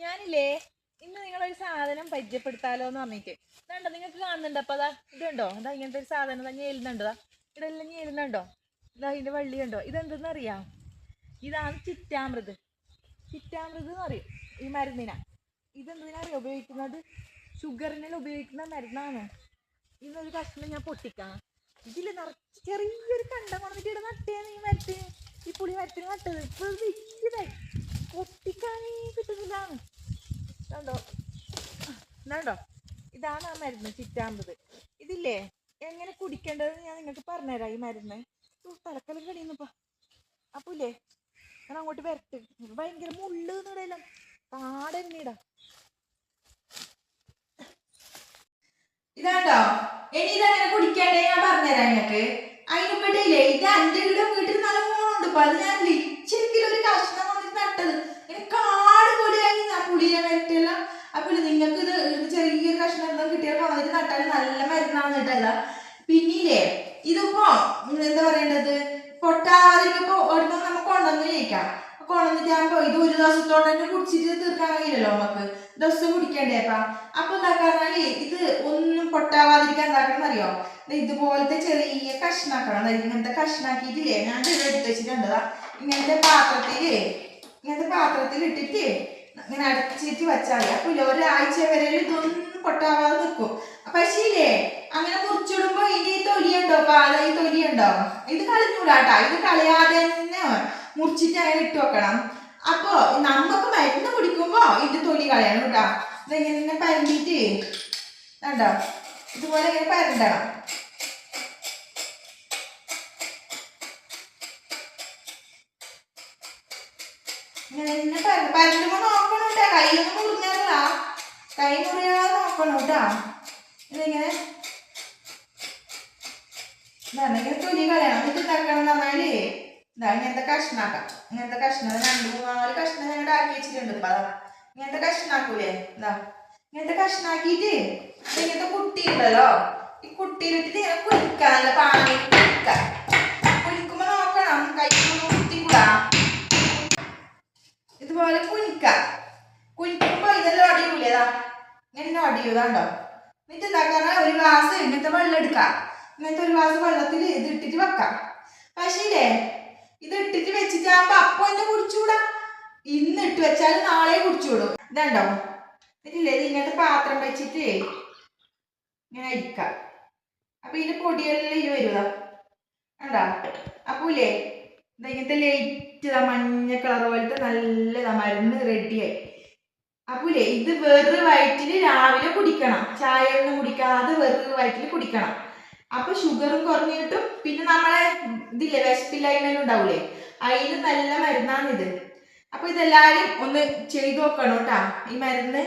ഞാനില്ലേ ഇന്ന് നിങ്ങളൊരു സാധനം പരിചയപ്പെടുത്താലോ എന്ന് പറഞ്ഞിട്ട് ഇതുണ്ടോ നിങ്ങൾക്ക് കാണുന്നുണ്ട്. അപ്പൊ അതാ ഇതുണ്ടോ, അതാ ഇങ്ങനത്തെ ഒരു സാധനം തന്നെ ഞെല്ലുന്നുണ്ടോ, ഇതെല്ലാം ഞെല്ലുന്നുണ്ടോ, ഇതാ ഇതിന്റെ വള്ളി കണ്ടോ. ഇതെന്തെന്ന് അറിയാം? ഇതാണ് ചിറ്റാമൃത്. ചിറ്റാമൃത് എന്ന് പറയും ഈ മരുന്നിനാ. ഇതെന്തിനാണ് ഉപയോഗിക്കുന്നത്? ഷുഗറിനെല്ലാം ഉപയോഗിക്കുന്ന മരുന്നാണ്. ഇന്നൊരു കഷ്ണം ഞാൻ പൊട്ടിക്കാം. ഇതിൽ നിറച്ച് ചെറിയൊരു കണ്ടം വന്നിട്ട് ഇവിടെ നട്ടേന്ന് ഈ മരത്തിന്, ഈ പുളി മരത്തിന് നട്ടത്. ഇപ്പൊ വലിയതായി പൊട്ടിക്കാനേ കിട്ടുന്നില്ല. ഇതുണ്ടോ, ഇതുണ്ടോ, ഇതാണ് ആ മരുന്ന് ചിറ്റാമ്പത്. ഇതില്ലേ എങ്ങനെ കുടിക്കേണ്ടതെന്ന് ഞാൻ നിങ്ങൾക്ക് പറഞ്ഞുതരാം. ഈ മരുന്ന് തലക്കലും കടിയുന്നപ്പാ. അപ്പൊ ഇല്ലേ ഞാൻ അങ്ങോട്ട് വരട്ട്. ഭയങ്കര മുള്ള് എന്നിടയിലും കാടെന്നിടാ. ഇതാണ്ടോ, ഇനി ഇതെങ്ങനെ കുടിക്കേണ്ടേ ഞാൻ പറഞ്ഞുതരാം നിങ്ങൾക്ക്. അതിന് പെട്ടില്ലേ, ഇത് എൻ്റെ വീട്ടിൽ നല്ല മോണുണ്ട്. ഇപ്പൊ അത് ഞാൻ ലിച്ചെങ്കിലും ഒരു കഷ്ണം വന്നിട്ട് നട്ടത്. ഇങ്ങനെ കാട് പോലെയായി പുളിയെ വരട്ടെല്ലാം. അപ്പൊ നിങ്ങൾക്ക് ഇത് ചെറിയൊരു കഷ്ണം എന്താ കിട്ടിയാൽ വന്നിട്ട് നട്ടാൽ നല്ല മരുന്നാണ് കേട്ടല്ല. പിന്നീലേ ഇതിപ്പോ എന്താ പറയേണ്ടത്, പൊട്ടാതിരിക്കുമ്പോ ഒരെണ്ണം നമുക്ക് കൊണ്ടുവന്ന് കഴിക്കാം. കൊണ്ടുവന്നിട്ടാകുമ്പോ ഇത് ഒരു ദിവസത്തോടെ തന്നെ കുടിച്ചിട്ട് തീർക്കാൻ കഴിയില്ലല്ലോ നമുക്ക്, ദിവസം കുടിക്കേണ്ടേപ്പാ. അപ്പൊ എന്താ പറഞ്ഞാല് ഇത് ഒന്നും പൊട്ടാവാതിരിക്കാൻ എന്താക്കണം അറിയോ, ഇതുപോലത്തെ ചെറിയ കഷ്ണാക്കണം. ഇങ്ങനത്തെ കഷ്ണാക്കിയിട്ടില്ലേ ഞാൻ എടുത്ത് വെച്ചിട്ടുണ്ട്. ഇങ്ങനത്തെ പാത്രത്തിൽ ഇട്ടിട്ട് ഇങ്ങനെ അടച്ചിട്ട് വെച്ചാൽ മതി. അപ്പൊ ഒരാഴ്ച വരെ ഇതൊന്നും പൊട്ടാവാതെ നിൽക്കും. പക്ഷേ ഇല്ലേ അങ്ങനെ മുറിച്ചിടുമ്പോ ഇതിന്റെ ഈ തൊലിയുണ്ടോ, ഈ തൊലിയുണ്ടോ, ഇത് കളഞ്ഞൂടാട്ടാ. ഇത് കളയാതെ തന്നെ മുറിച്ചിട്ട് അങ്ങനെ ഇട്ട് വെക്കണം. അപ്പൊ നമുക്ക് മരുന്ന് കുടിക്കുമ്പോ ഇതിന്റെ തൊലി കളയണം കേട്ടാ. ഇതെങ്ങനെ പരണ്ടിട്ട് കണ്ടോ, ഇതുപോലെ ഇങ്ങനെ പരണ്ടണം. ഇങ്ങനെ പരണ്ടുമ്പോ നോക്കണം കേട്ടാ, കൈയൊന്നും മുറിഞ്ഞല്ല, കൈ മുറിയാതെ നോക്കണം കേട്ടാ. ഇതിങ്ങനെ ഇങ്ങനെ തൊലി കളയണം. എന്നിട്ട് എന്താക്കണം എന്ന് പറഞ്ഞാല് ഇതാ ഇങ്ങനത്തെ കഷ്ണാക്കാം. ഇങ്ങനത്തെ കഷ്ണം 2-3-4 കഷ്ണം ഞങ്ങളുടെ ആക്കി വെച്ചിട്ടുണ്ട്. ഇപ്പൊ അതാ ഇങ്ങനത്തെ കഷ്ണാക്കൂലേ, ഇതാ ഇങ്ങനത്തെ കഷ്ണാക്കിയിട്ട് ഇങ്ങനത്തെ കുട്ടി ഉണ്ടല്ലോ, ഈ കുട്ടിയിലിട്ടിട്ട് ഇങ്ങനെ കുളിക്കാം. നല്ല പാനി കുളിക്കാം. കുളിക്കുമ്പോ നോക്കണം കൈക്കൊന്നും കുത്തിക്കൂടാ. ഇതുപോലെ കുളിക്കാം. കുളിക്കുമ്പോ ഇതെല്ലാം ഒടിയൂലേതാ, ഇങ്ങനെ ഒടിയൂതാണ്ടോ. എന്നിട്ട് എന്താക്കാറ, ഒരു ഗ്ലാസ് ഇങ്ങനത്തെ വെള്ളം എടുക്കാം. ഇങ്ങനത്തെ ഒരു ഗ്ലാസ് വെള്ളത്തിൽ ഇത് ഇട്ടിട്ട് വെക്കാം. പക്ഷേ ഇത് ഇട്ടിട്ട് വെച്ചിട്ടാകുമ്പോ അപ്പൊ തന്നെ കുടിച്ചൂടാ. ഇന്ന് ഇട്ട് വെച്ചാൽ നാളെ കുടിച്ചൂടും. ഇതാണ്ടോ, ഇതില്ലേ ഇത് ഇങ്ങനത്തെ പാത്രം വെച്ചിട്ട് ഇങ്ങനെ ഇരിക്കാം. അപ്പൊ ഇതിന്റെ പൊടിയെല്ലാം ഇത് വരുക കണ്ടാ. അപ്പൂലേ ഇങ്ങനത്തെ ലൈറ്റ് മഞ്ഞ കളർ പോലത്തെ നല്ലതാ മരുന്ന് റെഡിയായി. അപ്പൂലേ ഇത് വെറു വയറ്റില് രാവിലെ കുടിക്കണം. ചായ ഒന്നും കുടിക്കാതെ വെറു വയറ്റില് കുടിക്കണം. അപ്പൊ ഷുഗറും കുറഞ്ഞു കിട്ടും. പിന്നെ നമ്മളെ ഇതില്ലേ വിശപ്പില്ലായ്മ ഉണ്ടാവൂലേ, അതിന് നല്ല മരുന്നാണ് ഇത്. അപ്പൊ ഇതെല്ലാരും ഒന്ന് ചെയ്തു നോക്കണം കേട്ടാ. ഈ മരുന്ന്